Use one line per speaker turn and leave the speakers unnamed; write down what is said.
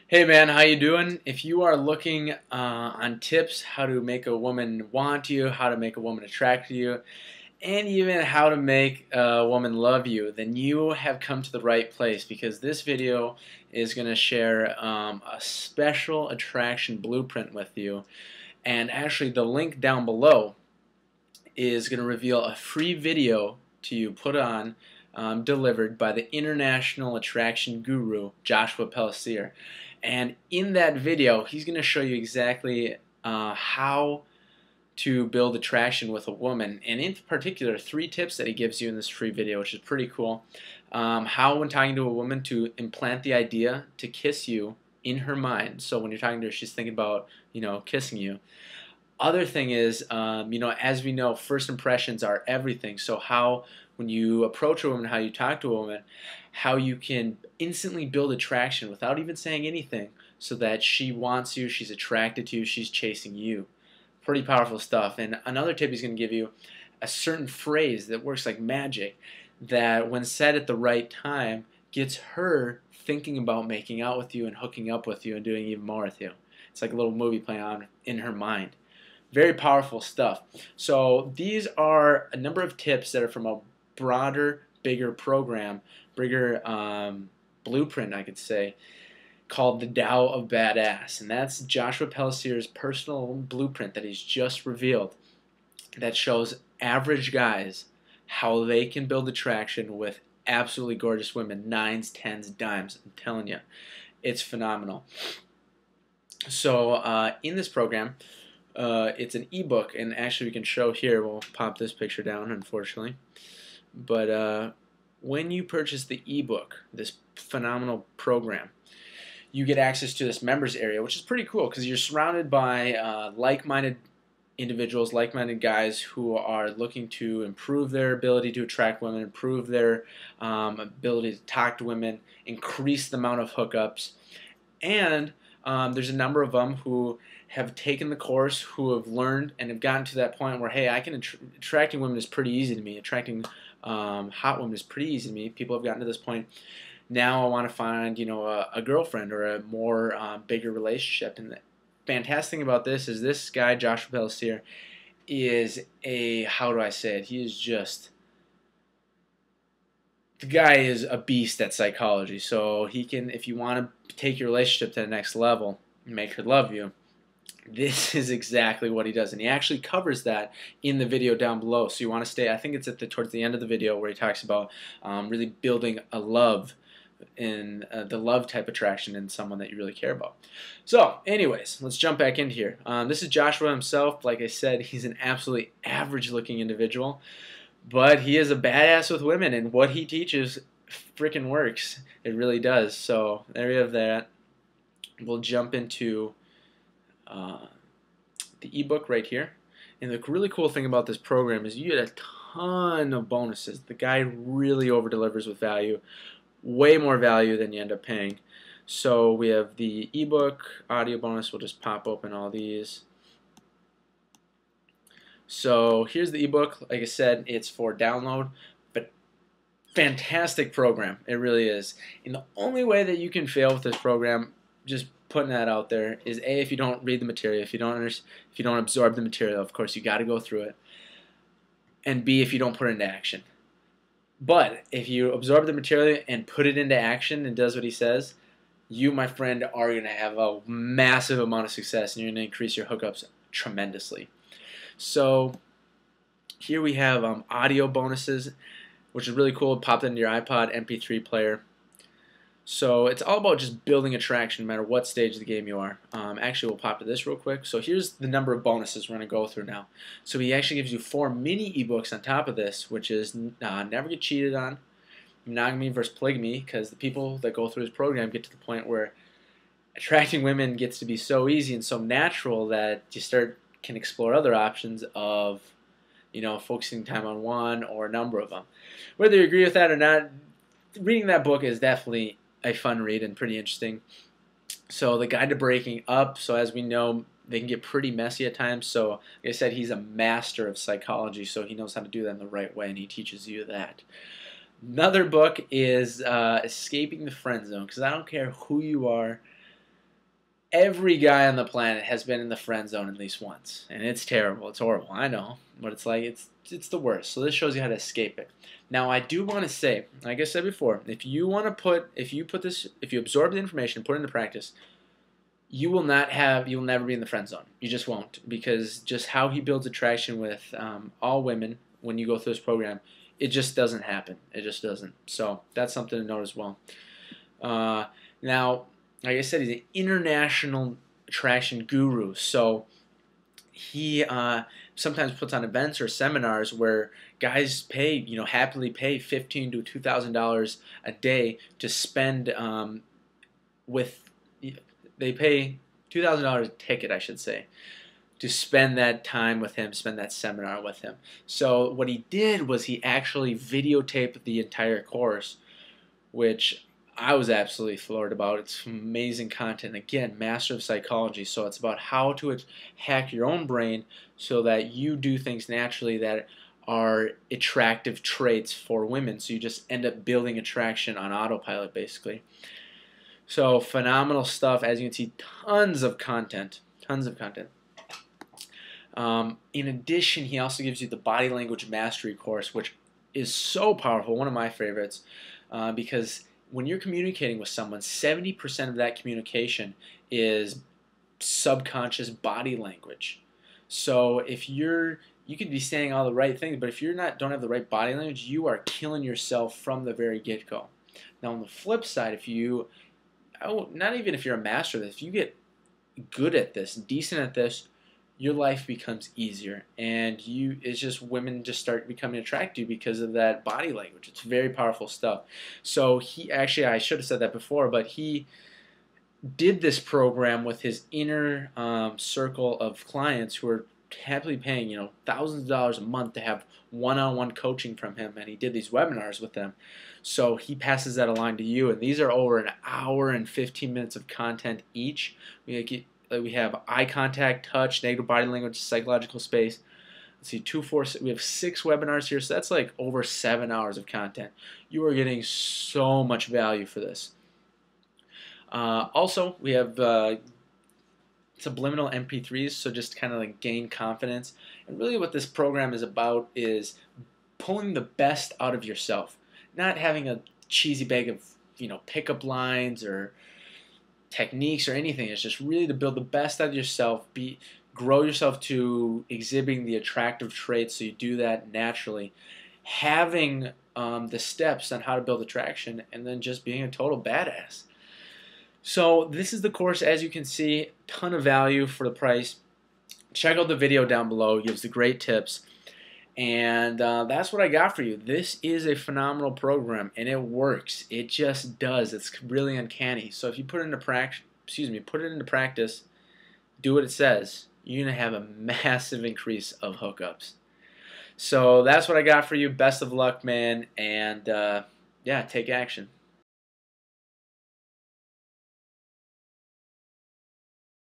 Hey man, how you doing? If you are looking on tips how to make a woman want you, how to make a woman attract you, and even how to make a woman love you, then you have come to the right place because this video is going to share a special attraction blueprint with you. And actually the link down below is going to reveal a free video to you put on, delivered by the international attraction guru, Joshua Pelletier. And in that video, he's going to show you exactly how to build attraction with a woman, and in particular, 3 tips that he gives you in this free video, which is pretty cool. How, when talking to a woman, to implant the idea to kiss you in her mind. So when you're talking to her, she's thinking about, kissing you. Other thing is, as we know, first impressions are everything. So how, when you approach a woman, how you talk to a woman, how you can instantly build attraction without even saying anything so that she wants you, she's attracted to you, she's chasing you. Pretty powerful stuff. And another tip he's going to give you, a certain phrase that works like magic that when said at the right time gets her thinking about making out with you and hooking up with you and doing even more with you. It's like a little movie playing on in her mind. Very powerful stuff. So these are a number of tips that are from a broader, bigger program, bigger blueprint, I could say, called the Tao of Badass. And that's Joshua Pelletier's personal blueprint that he's just revealed that shows average guys how they can build attraction with absolutely gorgeous women, 9s, 10s, dimes. I'm telling you, it's phenomenal. So in this program, it's an ebook, and actually we can show here, we'll pop this picture down unfortunately, but when you purchase the ebook, this phenomenal program, you get access to this members area, which is pretty cool because you're surrounded by like-minded individuals, like-minded guys who are looking to improve their ability to attract women, improve their ability to talk to women, increase the amount of hookups, and there's a number of them who have taken the course, who have learned and have gotten to that point where, hey, attracting women is pretty easy to me. Attracting hot women is pretty easy to me. People have gotten to this point. Now I want to find, a girlfriend or a more bigger relationship. And the fantastic thing about this is this guy, Joshua Pelletier, is how do I say it? He is just, the guy is a beast at psychology. So he can, if you want to take your relationship to the next level, make her love you, this is exactly what he does, and he actually covers that in the video down below. So you want to stay, I think it's towards the end of the video where he talks about really building a love in the love type attraction in someone that you really care about. So anyways, let's jump back into here. This is Joshua himself. Like I said, he's an absolutely average looking individual, but he is a badass with women, and what he teaches freaking works. It really does. So there you have that. We'll jump into the ebook right here. And the really cool thing about this program is you get a ton of bonuses. The guy really over delivers with value, way more value than you end up paying. So we have the ebook, audio bonus. We'll just pop open all these. So here's the ebook. Like I said, it's for download, but fantastic program. It really is. And the only way that you can fail with this program, just putting that out there, is A, if you don't read the material, if you don't absorb the material, of course you got to go through it, and B, if you don't put it into action. But if you absorb the material and put it into action and does what he says, you, my friend, are going to have a massive amount of success, and you're going to increase your hookups tremendously. So here we have audio bonuses, which is really cool. Pop it into your iPod MP3 player. So it's all about just building attraction no matter what stage of the game you are. Actually, we'll pop to this real quick. So here's the number of bonuses we're going to go through now. So he actually gives you 4 mini ebooks on top of this, which is Never Get Cheated On, Monogamy versus Polygamy, because the people that go through his program get to the point where attracting women gets to be so easy and so natural that you can explore other options of, focusing time on one or a number of them. Whether you agree with that or not, reading that book is definitely a fun read and pretty interesting. So the guide to breaking up, so as we know, they can get pretty messy at times. So like I said, he's a master of psychology, so he knows how to do that in the right way, and he teaches you that. Another book is Escaping the Friend Zone, because I don't care who you are, Every guy on the planet has been in the friend zone at least once, and it's terrible. It's horrible. I know, but it's like it's the worst. So this shows you how to escape it. Now, I do want to say, like I said before, if you absorb the information and put it into practice, you'll never be in the friend zone. You just won't, because just how he builds attraction with all women when you go through this program, it just doesn't happen. It just doesn't. So that's something to note as well. Now, like I said, he's an international attraction guru. So he sometimes puts on events or seminars where guys happily pay $1,500 to $2,000 a day to spend they pay $2,000 a ticket, I should say, to spend that time with him, spend that seminar with him. So what he did was he actually videotaped the entire course, which I was absolutely floored about. It's amazing content. Again, Master of Psychology. So it's about how to hack your own brain so that you do things naturally that are attractive traits for women. So you just end up building attraction on autopilot, basically. So phenomenal stuff. As you can see, tons of content. Tons of content. In addition, he also gives you the Body Language Mastery course, which is so powerful. One of my favorites, because when you're communicating with someone, 70% of that communication is subconscious body language. So if you could be saying all the right things, but if you don't have the right body language, you are killing yourself from the very get-go. Now on the flip side, not even if you're a master of this, if you get good at this, decent at this, your life becomes easier, and it's just women just start becoming attracted to you because of that body language. It's very powerful stuff. So I should have said that before, but he did this program with his inner circle of clients who are happily paying thousands of dollars a month to have one-on-one coaching from him, and he did these webinars with them. So he passes that along to you, and these are over an hour and 15 minutes of content each. We have eye contact, touch, negative body language, psychological space. Let's see, 2, 4, 6, we have 6 webinars here, so that's like over 7 hours of content. You are getting so much value for this. Also, we have subliminal MP3s, so just kind of like gain confidence. And really what this program is about is pulling the best out of yourself. Not having a cheesy bag of pickup lines or techniques or anything. It's just really to build the best out of yourself, grow yourself to exhibiting the attractive traits, so you do that naturally, having the steps on how to build attraction, and then just being a total badass. So this is the course. As you can see, ton of value for the price. Check out the video down below. It gives the great tips. And that's what I got for you. This is a phenomenal program, and it works. It just does. It's really uncanny. So if you put it into practice, do what it says, you're gonna have a massive increase of hookups. So that's what I got for you. Best of luck, man, and yeah, take action.